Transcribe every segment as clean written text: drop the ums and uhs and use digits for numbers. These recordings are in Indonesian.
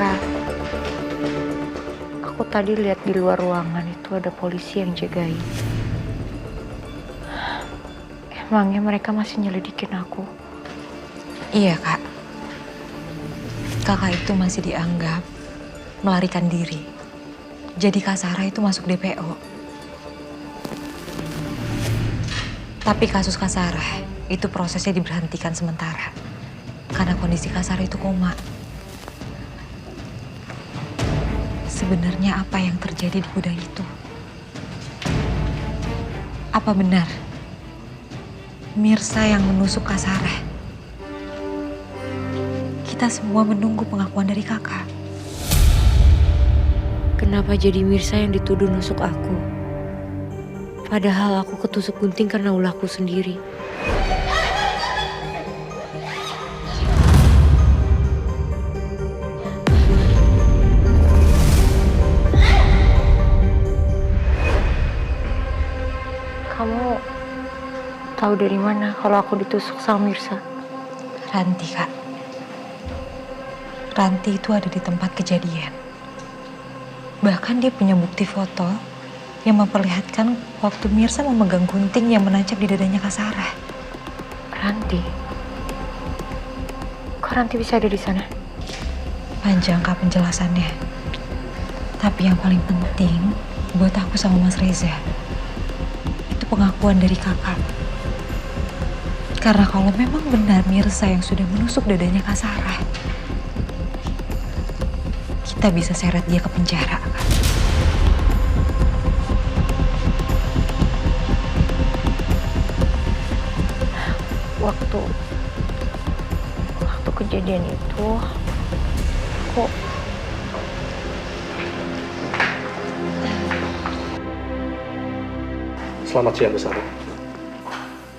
Kak, aku tadi lihat di luar ruangan itu ada polisi yang jagain. Emangnya mereka masih nyelidikin aku? Iya, Kak. Kakak itu masih dianggap melarikan diri. Jadi Kak Sarah itu masuk DPO. Tapi kasus Kak Sarah itu prosesnya diberhentikan sementara. Karena kondisi Kak Sarah itu koma. Sebenarnya apa yang terjadi di gudang itu? Apa benar Mirsa yang menusuk Kak Sarah? Kita semua menunggu pengakuan dari kakak. Kenapa jadi Mirsa yang dituduh nusuk aku? Padahal aku ketusuk gunting karena ulahku sendiri. Kamu tahu dari mana kalau aku ditusuk sama Mirsa? Ranti, Kak. Ranti itu ada di tempat kejadian. Bahkan dia punya bukti foto yang memperlihatkan waktu Mirsa memegang gunting yang menancap di dadanya Kak Sarah. Ranti? Kok Ranti bisa ada di sana? Panjang Kak penjelasannya. Tapi yang paling penting buat aku sama Mas Reza, itu pengakuan dari kakak. Karena kalau memang benar Mirsa yang sudah menusuk dadanya Kak Sarah, kita bisa seret dia ke penjara, Kak. Waktu kejadian itu aku Selamat siang, Bu Sarah.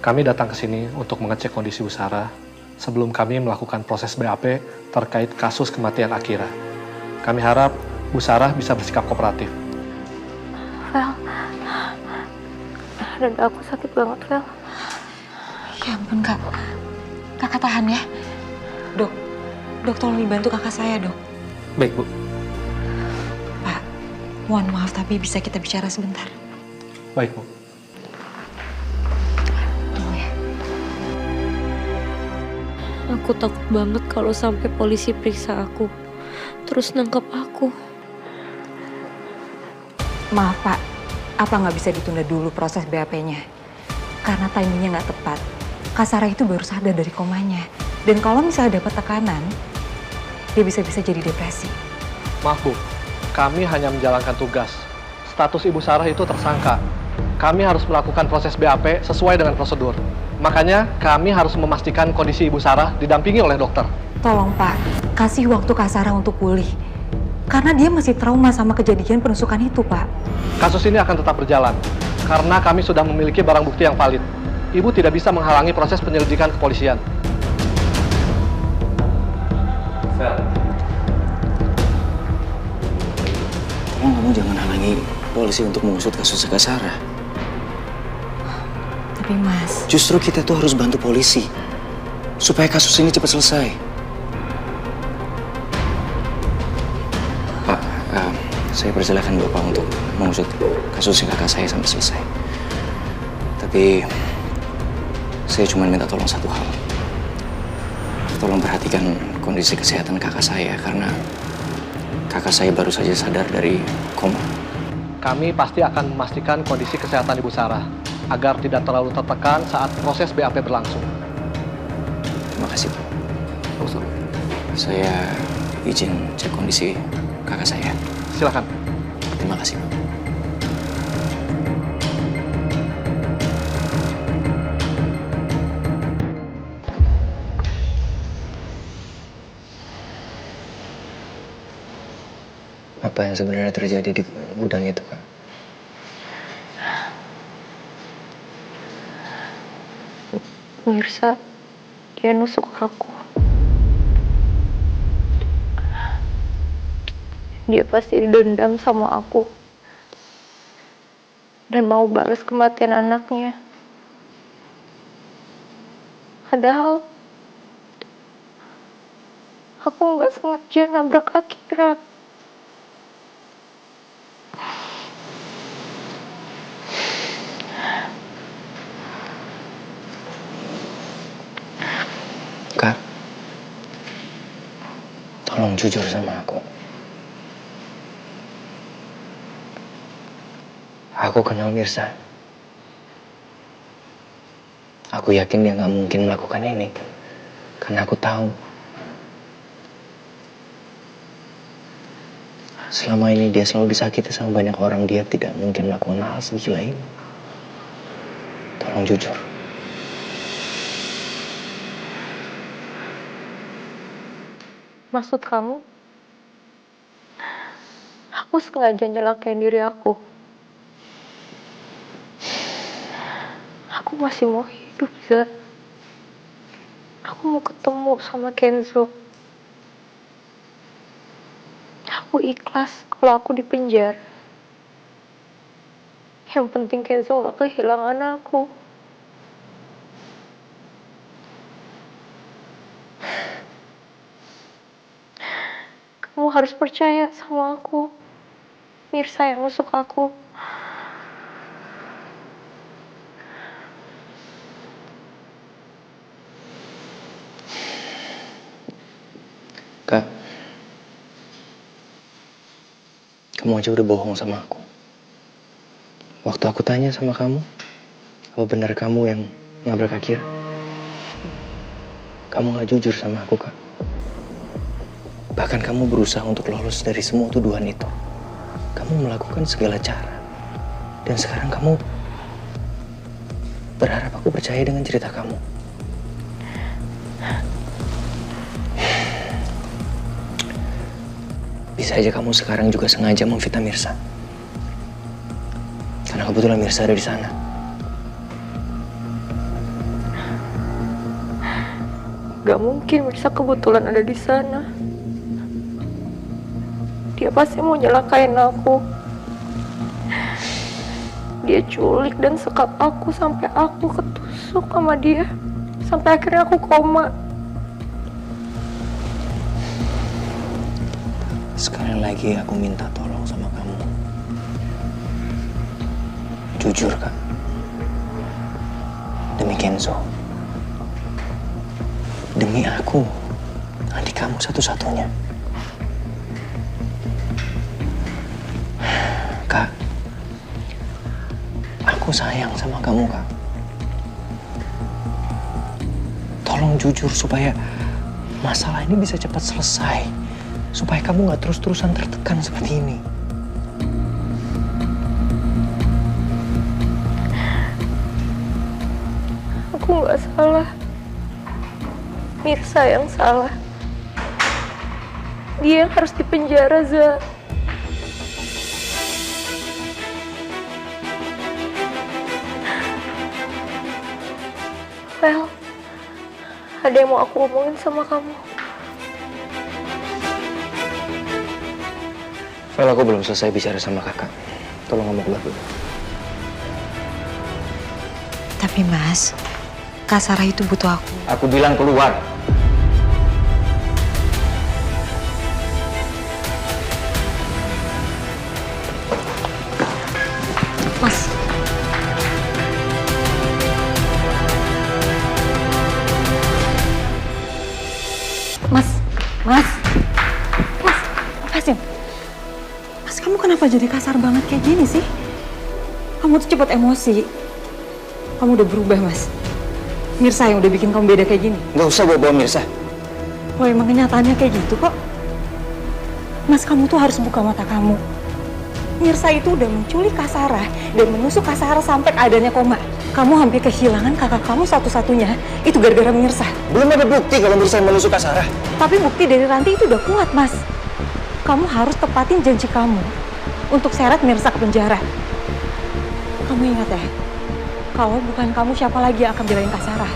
Kami datang ke sini untuk mengecek kondisi Bu Sarah sebelum kami melakukan proses BAP terkait kasus kematian Akira. Kami harap Bu Sarah bisa bersikap kooperatif. Vel, dada aku sakit banget, Vel. Ya ampun, Kak. Kakak tahan ya. Dok tolong dibantu kakak saya, Dok. Baik, Bu. Pak, mohon maaf tapi bisa kita bicara sebentar? Baik, Bu. Tunggu ya. Aku takut banget kalau sampai polisi periksa aku, terus nangkep aku. Maaf, Pak. Apa nggak bisa ditunda dulu proses BAP-nya? Karena timingnya nggak tepat. Kak Sarah itu baru sadar dari komanya. Dan kalau misalnya dapat tekanan, dia bisa-bisa jadi depresi. Maaf, Bu. Kami hanya menjalankan tugas. Status Ibu Sarah itu tersangka. Kami harus melakukan proses BAP sesuai dengan prosedur. Makanya kami harus memastikan kondisi Ibu Sarah didampingi oleh dokter. Tolong, Pak. Kasih waktu Kak Sarah untuk pulih. Karena dia masih trauma sama kejadian penusukan itu, Pak. Kasus ini akan tetap berjalan karena kami sudah memiliki barang bukti yang valid. Ibu tidak bisa menghalangi proses penyelidikan kepolisian. Tolong kamu jangan halangi polisi untuk mengusut kasus Kak Sarah. Tapi, Mas... Justru kita tuh harus bantu polisi supaya kasus ini cepat selesai. Pak, saya persilakan Bapak untuk mengusut kasus kakak saya sampai selesai. Tapi saya cuma minta tolong satu hal. Tolong perhatikan kondisi kesehatan kakak saya karena kakak saya baru saja sadar dari koma. Kami pasti akan memastikan kondisi kesehatan Ibu Sarah agar tidak terlalu tertekan saat proses BAP berlangsung. Terima kasih, Pak. Sama-sama. Saya izin cek kondisi kakak saya. Silakan. Terima kasih, Pak. Apa yang sebenarnya terjadi di gudang itu, Kak? Mirsa, dia nusuk aku. Dia pasti dendam sama aku. Dan mau balas kematian anaknya. Padahal Aku nggak sengaja nabrak Akira. Kak, tolong jujur sama aku. Aku kenal Mirsa. Aku yakin dia nggak mungkin melakukan ini. Karena aku tahu. Selama ini dia selalu disakiti sama banyak orang. Dia tidak mungkin melakukan hal segila ini. Tolong jujur. Maksud kamu? Aku sengaja nyelakain diri aku. Aku masih mau hidup, Za. Aku mau ketemu sama Kenzo. Aku ikhlas kalau aku di penjara. Yang penting Kenzo gak kehilangan aku. Kamu harus percaya sama aku. Mirsa yang nusuk aku. Kak, kamu aja udah bohong sama aku. Waktu aku tanya sama kamu, apa benar kamu yang nabrak Akira? Kamu gak jujur sama aku, Kak. Bahkan kamu berusaha untuk lolos dari semua tuduhan itu. Kamu melakukan segala cara. Dan sekarang kamu berharap aku percaya dengan cerita kamu. Bisa aja kamu sekarang juga sengaja memfitnah Mirsa. Karena kebetulan Mirsa ada di sana. Gak mungkin Mirsa kebetulan ada di sana. Dia pasti mau nyelakain aku. Dia culik dan sekap aku sampai aku ketusuk sama dia. Sampai akhirnya aku koma. Sekali lagi aku minta tolong sama kamu. Jujur, Kak. Demi Kenzo. Demi aku. Adik kamu satu-satunya. Kak. Aku sayang sama kamu, Kak. Tolong jujur supaya masalah ini bisa cepat selesai. Supaya kamu gak terus-terusan tertekan seperti ini. Aku gak salah. Mirsa yang salah. Dia yang harus dipenjara, Za. Well, ada yang mau aku omongin sama kamu. Vel, aku belum selesai bicara sama kakak. Tolong kamu keluar dulu. Tapi Mas, Kak Sarah itu butuh aku. Aku bilang keluar. Mas. Mas. Mas. Mas. Lepasin. Mas, kamu kenapa jadi kasar banget kayak gini sih? Kamu tuh cepet emosi. Kamu udah berubah, Mas. Mirsa yang udah bikin kamu beda kayak gini. Gak usah bawa-bawa Mirsa. Oh, emang kenyataannya kayak gitu kok. Mas, kamu tuh harus buka mata kamu. Mirsa itu udah menculik Kak Sarah dan menusuk Kak Sarah sampai keadaannya koma. Kamu hampir kehilangan kakak kamu satu-satunya. Itu gara-gara Mirsa. Belum ada bukti kalau Mirsa yang menusuk Kak Sarah. Tapi bukti dari Ranti itu udah kuat, Mas. Kamu harus tepatin janji kamu untuk seret Mirsa ke penjara. Kamu ingat ya, kalau bukan kamu siapa lagi yang akan belain Kak Sarah?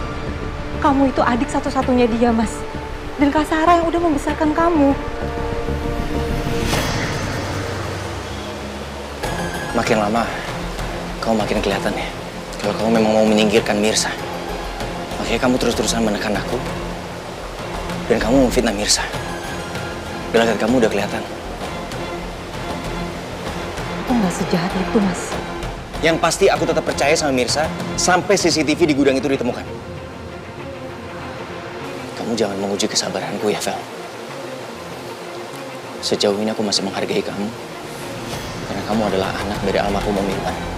Kamu itu adik satu-satunya dia, Mas. Dan Kak Sarah yang udah membesarkan kamu. Makin lama, kamu makin kelihatan ya. Kalau kamu memang mau menyingkirkan Mirsa. Makanya kamu terus-terusan menekan aku. Dan kamu memfitnah Mirsa. Gelagat kamu udah kelihatan. Aku nggak sejahat itu, Mas. Yang pasti aku tetap percaya sama Mirsa sampai CCTV di gudang itu ditemukan. Kamu jangan menguji kesabaranku ya, Vel. Sejauh ini aku masih menghargai kamu. Karena kamu adalah anak dari almarhum Om Irfan.